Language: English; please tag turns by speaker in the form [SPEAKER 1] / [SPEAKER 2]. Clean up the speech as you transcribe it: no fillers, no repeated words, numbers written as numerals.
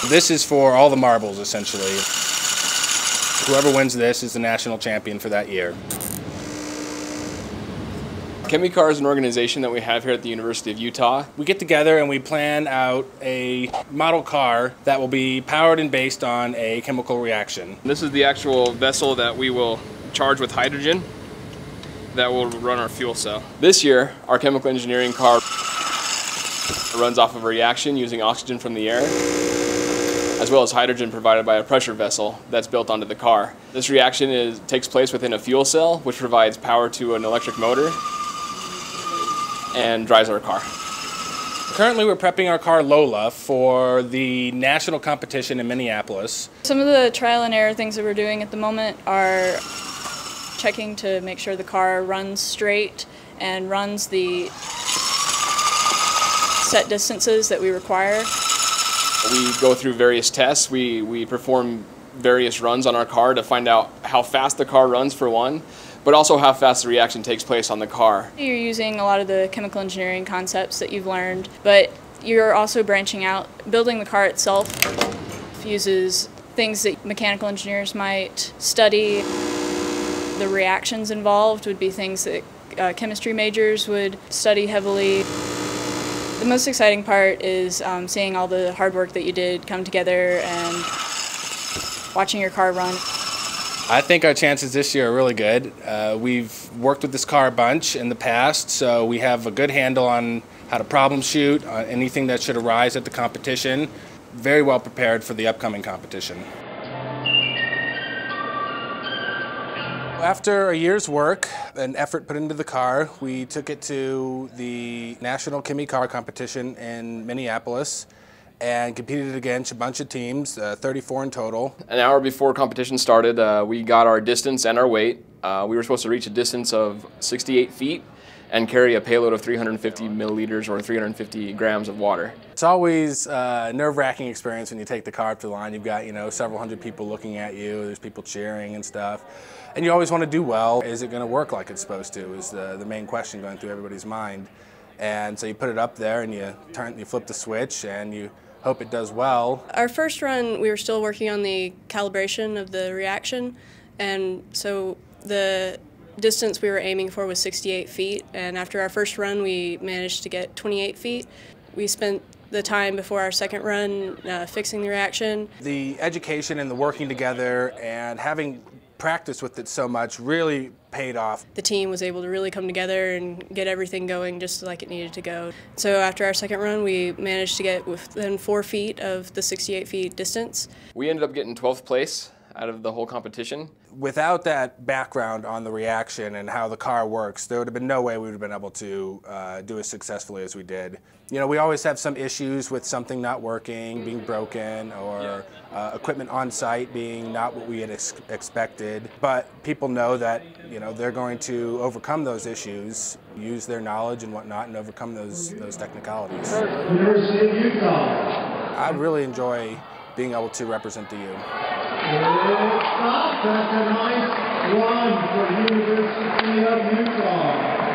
[SPEAKER 1] This is for all the marbles, essentially. Whoever wins this is the national champion for that year.
[SPEAKER 2] ChemiCar is an organization that we have here at the University of Utah.
[SPEAKER 1] We get together and we plan out a model car that will be powered and based on a chemical reaction.
[SPEAKER 2] This is the actual vessel that we will charge with hydrogen that will run our fuel cell. This year, our chemical engineering car runs off of a reaction using oxygen from the air, as well as hydrogen provided by a pressure vessel that's built onto the car. This reaction takes place within a fuel cell, which provides power to an electric motor and drives our car.
[SPEAKER 1] Currently we're prepping our car Lola for the national competition in Minneapolis.
[SPEAKER 3] Some of the trial and error things that we're doing at the moment are checking to make sure the car runs straight and runs the set distances that we require.
[SPEAKER 2] We go through various tests. We perform various runs on our car to find out how fast the car runs for one, but also how fast the reaction takes place on the car.
[SPEAKER 3] You're using a lot of the chemical engineering concepts that you've learned, but you're also branching out. Building the car itself uses things that mechanical engineers might study. The reactions involved would be things that chemistry majors would study heavily. The most exciting part is seeing all the hard work that you did come together and watching your car run.
[SPEAKER 1] I think our chances this year are really good. We've worked with this car a bunch in the past, so we have a good handle on how to problem shoot, anything that should arise at the competition. Very well prepared for the upcoming competition. After a year's work and effort put into the car, we took it to the National ChemiCar competition in Minneapolis and competed against a bunch of teams, 34 in total.
[SPEAKER 2] An hour before competition started, we got our distance and our weight. We were supposed to reach a distance of 68 feet and carry a payload of 350 milliliters or 350 grams of water.
[SPEAKER 1] It's always a nerve-wracking experience when you take the car up to the line. You've got, several hundred people looking at you, there's people cheering and stuff. And you always want to do well. Is it going to work like it's supposed to is the main question going through everybody's mind. And so you put it up there and you flip the switch and you hope it does well.
[SPEAKER 4] Our first run, we were still working on the calibration of the reaction, and so the distance we were aiming for was 68 feet, and after our first run we managed to get 28 feet. We spent the time before our second run fixing the reaction.
[SPEAKER 1] The education and the working together and having practiced with it so much really paid off.
[SPEAKER 4] The team was able to really come together and get everything going just like it needed to go. So after our second run we managed to get within 4 feet of the 68 feet distance. We
[SPEAKER 2] ended up getting 12th place out of the whole competition.
[SPEAKER 1] Without that background on the reaction and how the car works, there would have been no way we would have been able to do as successfully as we did. We always have some issues with something not working, being broken, or equipment on site being not what we had expected. But people know that they're going to overcome those issues, use their knowledge and whatnot, and overcome those technicalities.
[SPEAKER 5] University of Utah.
[SPEAKER 1] I really enjoy being able to represent the U.
[SPEAKER 5] That's a nice run for University of Utah.